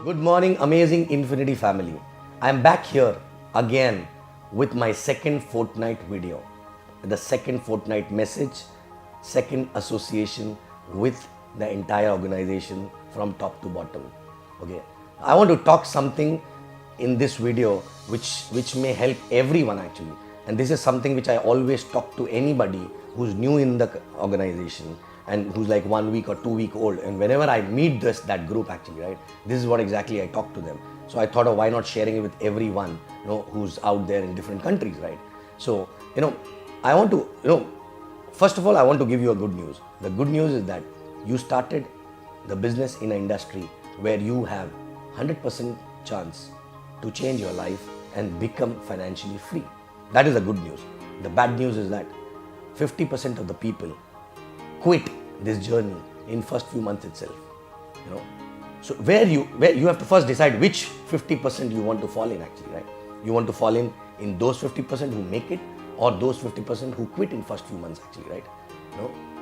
Good morning, amazing Infiniti family. I am back here again with my second fortnight video. The second fortnight message, second association with the entire organization from top to bottom. Okay. I want to talk something in this video which may help everyone actually. And this is something which I always talk to anybody who's new in the organization and who's like 1 week or 2 week old, and whenever I meet that group actually, right, this is what exactly I talk to them. So I thought of why not sharing it with everyone, who's out there in different countries, right? So, I want to, first of all, I want to give you a good news. The good news is that you started the business in an industry where you have 100% chance to change your life and become financially free. That is the good news. The bad news is that 50% of the people quit this journey in first few months itself. So where you have to first decide which 50% you want to fall in actually, right? You want to fall in those 50% who make it, or those 50% who quit in first few months actually, right?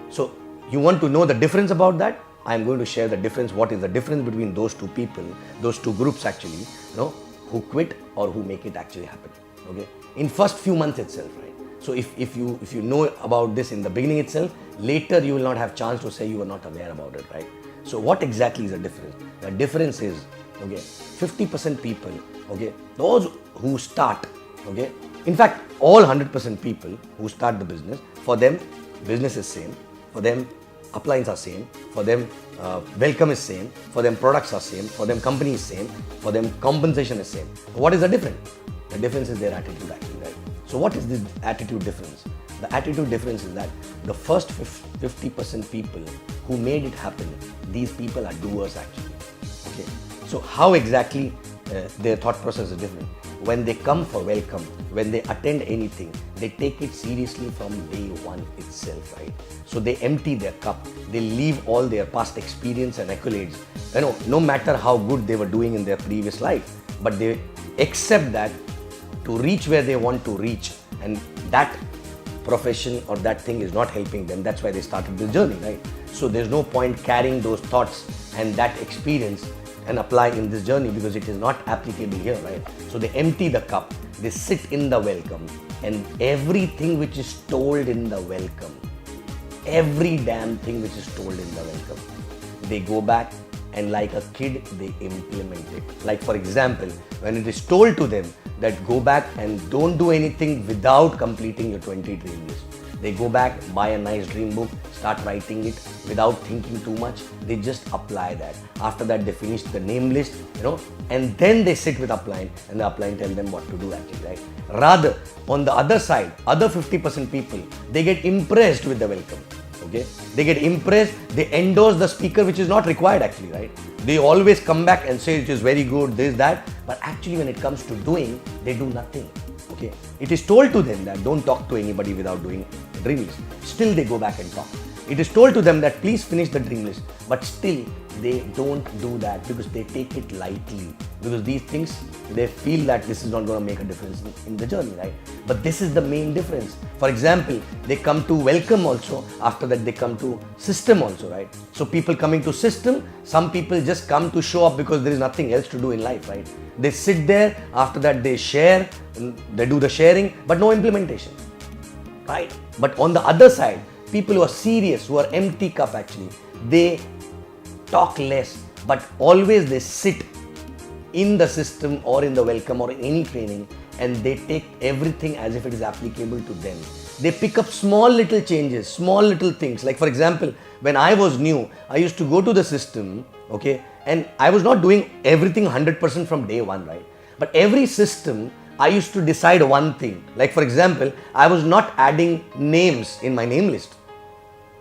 So you want to know the difference about that? I am going to share the difference. What is the difference between those two people, those two groups actually, who quit or who make it actually happen, okay? In first few months itself, right? So if you know about this in the beginning itself, later you will not have chance to say you were not aware about it, right? So what exactly is the difference? The difference is, okay, 50% people, okay, those who start, okay, in fact, all 100% people who start the business, for them, business is same, for them, uplines are same, for them, welcome is same, for them, products are same, for them, company is same, for them, compensation is same. What is the difference? The difference is their attitude actually, right? So what is the attitude difference? The attitude difference is that the first 50% people who made it happen, these people are doers actually. Okay. So how exactly their thought process is different? When they come for welcome, when they attend anything, they take it seriously from day one itself, right? So they empty their cup, they leave all their past experience and accolades, no matter how good they were doing in their previous life, but they accept that to reach where they want to reach, and that profession or that thing is not helping them. That's why they started this journey, right? So there's no point carrying those thoughts and that experience and apply in this journey because it is not applicable here, right? So they empty the cup, they sit in the welcome, and everything which is told in the welcome, every damn thing which is told in the welcome, they go back and like a kid, they implement it. Like for example, when it is told to them that go back and don't do anything without completing your 20 dream list. They go back, buy a nice dream book, start writing it without thinking too much. They just apply that. After that, they finish the name list, and then they sit with upline, and the upline tell them what to do actually, right? Rather, on the other side, other 50% people, they get impressed with the welcome. Okay, they get impressed, they endorse the speaker, which is not required actually, right? They always come back and say it is very good, this, that, but actually when it comes to doing, they do nothing. Okay, it is told to them that don't talk to anybody without doing a dream list. Still they go back and talk. It is told to them that please finish the dream list, but still they don't do that because they take it lightly. Because these things, they feel that this is not going to make a difference in the journey, right? But this is the main difference. For example, they come to welcome also, after that they come to system also, right? So people coming to system, some people just come to show up because there is nothing else to do in life, right? They sit there, after that they share, they do the sharing, but no implementation, right? But on the other side, people who are serious, who are empty cup actually, they talk less, but always they sit in the system or in the welcome or in any training, and they take everything as if it is applicable to them. They pick up small little changes, small little things. Like for example, when I was new, I used to go to the system, okay, and I was not doing everything 100% from day one, right? But every system, I used to decide one thing. Like for example, I was not adding names in my name list.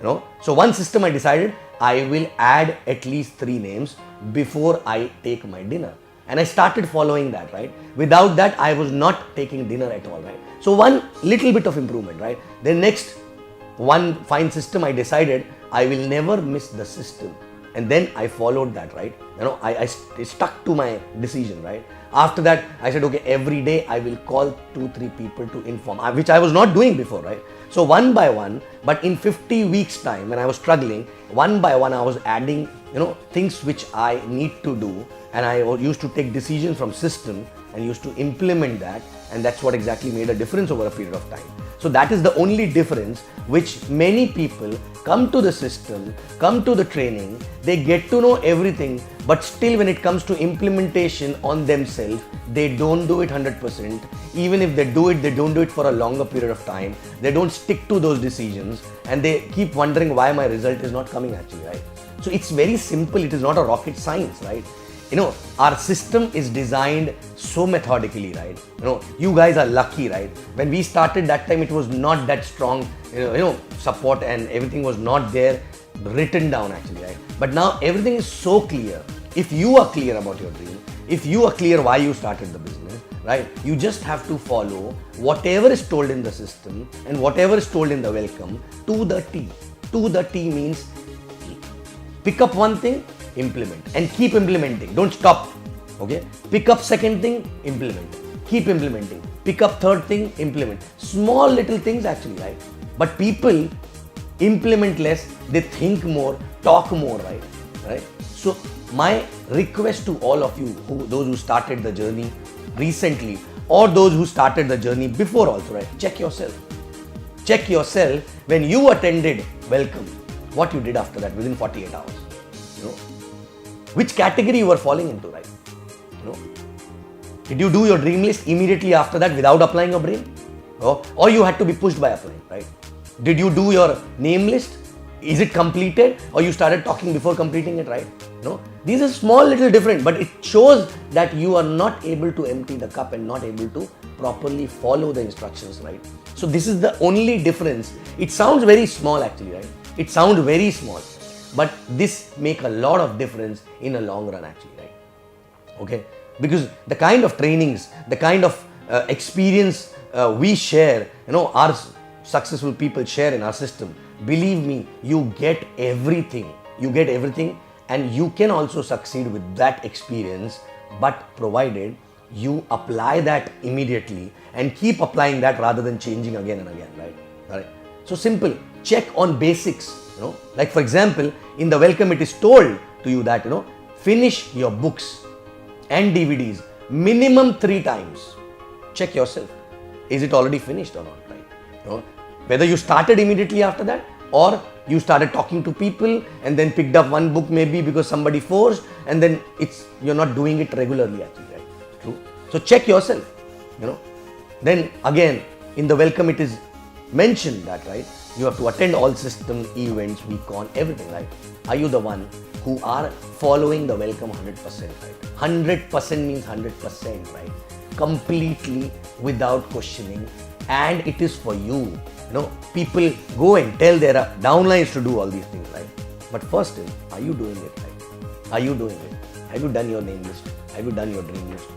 So one system I decided I will add at least 3 names before I take my dinner. And I started following that, right? Without that, I was not taking dinner at all, right? So one little bit of improvement, right? Then next, one fine system I decided I will never miss the system. And then I followed that, right? I stuck to my decision, right? After that, I said, okay, every day I will call 2-3 people to inform, which I was not doing before, right? So one by one, but in 50 weeks time, when I was struggling, one by one I was adding, things which I need to do, and I used to take decisions from system and used to implement that, and that's what exactly made a difference over a period of time. So that is the only difference which many people come to the system, come to the training, they get to know everything, but still when it comes to implementation on themselves, they don't do it 100%. Even if they do it, they don't do it for a longer period of time. They don't stick to those decisions and they keep wondering why my result is not coming actually, right? So it's very simple. It is not a rocket science, right? You know, our system is designed so methodically, right? You know, you guys are lucky, right? When we started that time, it was not that strong, support, and everything was not there written down actually, right? But now everything is so clear. If you are clear about your dream, if you are clear why you started the business, right? You just have to follow whatever is told in the system and whatever is told in the welcome to the T. To the T means pick up one thing, implement, and keep implementing. Don't stop. Okay? Pick up second thing, implement. Keep implementing. Pick up third thing, implement. Small little things actually, right? But people implement less, they think more, talk more, right? So my request to all of you, those who started the journey recently or those who started the journey before also, right? Check yourself. Check yourself when you attended welcome, what you did after that within 48 hours. Which category you were falling into, right? Did you do your dream list immediately after that without applying your brain? Or you had to be pushed by applying, right? Did you do your name list? Is it completed? Or you started talking before completing it, right? No. These are small little different, but it shows that you are not able to empty the cup and not able to properly follow the instructions, right? So this is the only difference. It sounds very small actually, right? It sounds very small. But this make a lot of difference in a long run actually, right? Okay, because the kind of trainings, the kind of experience we share, our successful people share in our system, believe me, you get everything. You get everything, and you can also succeed with that experience, but provided you apply that immediately and keep applying that rather than changing again and again, right? So simple, check on basics. Like for example, in the welcome it is told to you that, finish your books and DVDs minimum 3 times. Check yourself. Is it already finished or not, right? Whether you started immediately after that or you started talking to people and then picked up one book maybe because somebody forced, and then you're not doing it regularly actually, right? True. So check yourself, Then again, in the welcome it is mentioned that, right? You have to attend all system, events, week on, everything, right? Are you the one who are following the welcome 100%, right? 100% means 100%, right? Completely without questioning, and it is for you. People go and tell their downlines to do all these things, right? But first is, are you doing it, right? Are you doing it? Have you done your name list? Have you done your dream list?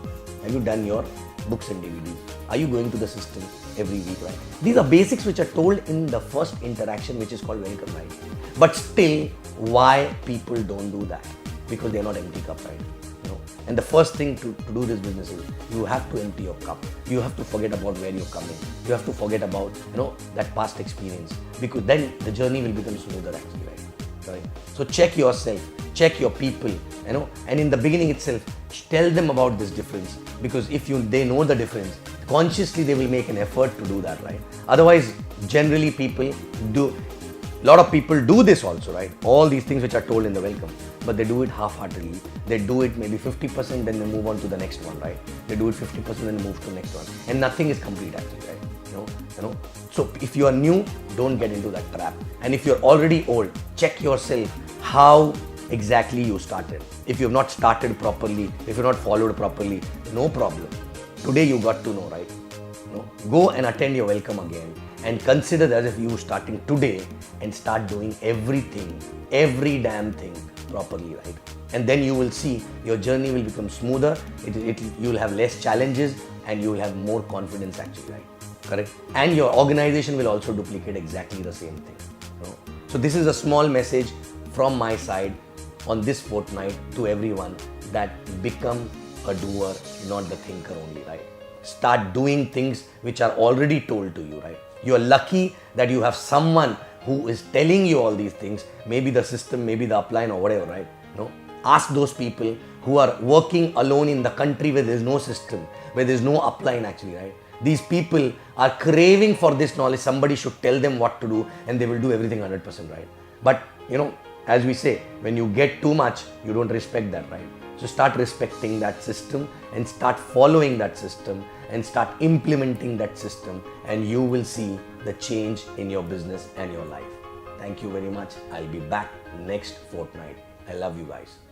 Have you done your books and DVDs? Are you going to the system every week, right? These are basics which are told in the first interaction, which is called welcome, right? But still, why people don't do that? Because they are not empty cup, right? And the first thing to do this business is you have to empty your cup. You have to forget about where you're coming. You have to forget about, that past experience, because then the journey will become smoother actually, right? So check yourself, check your people, and in the beginning itself, tell them about this difference, because if they know the difference, consciously they will make an effort to do that, right? Otherwise, generally a lot of people do this also, right? All these things which are told in the welcome, but they do it half-heartedly. They do it maybe 50%, then they move on to the next one, right? They do it 50%, then move to the next one, and nothing is complete actually, right? So if you are new, don't get into that trap. And if you're already old, check yourself how exactly you started. If you have not started properly, if you're not followed properly, no problem. Today you got to know, right? Go and attend your welcome again and consider that as if you starting today and start doing everything, every damn thing properly, right? And then you will see your journey will become smoother, you will have less challenges, and you will have more confidence actually, right? Correct? And your organization will also duplicate exactly the same thing. So this is a small message from my side on this fortnight to everyone, that become a doer, not the thinker only, right? Start doing things which are already told to you, right? You are lucky that you have someone who is telling you all these things, maybe the system, maybe the upline or whatever, right? Ask those people who are working alone in the country where there's no system, where there's no upline actually, right? These people are craving for this knowledge. Somebody should tell them what to do and they will do everything 100% right. But as we say, when you get too much, you don't respect that, right? So start respecting that system and start following that system and start implementing that system, and you will see the change in your business and your life. Thank you very much. I'll be back next fortnight. I love you guys.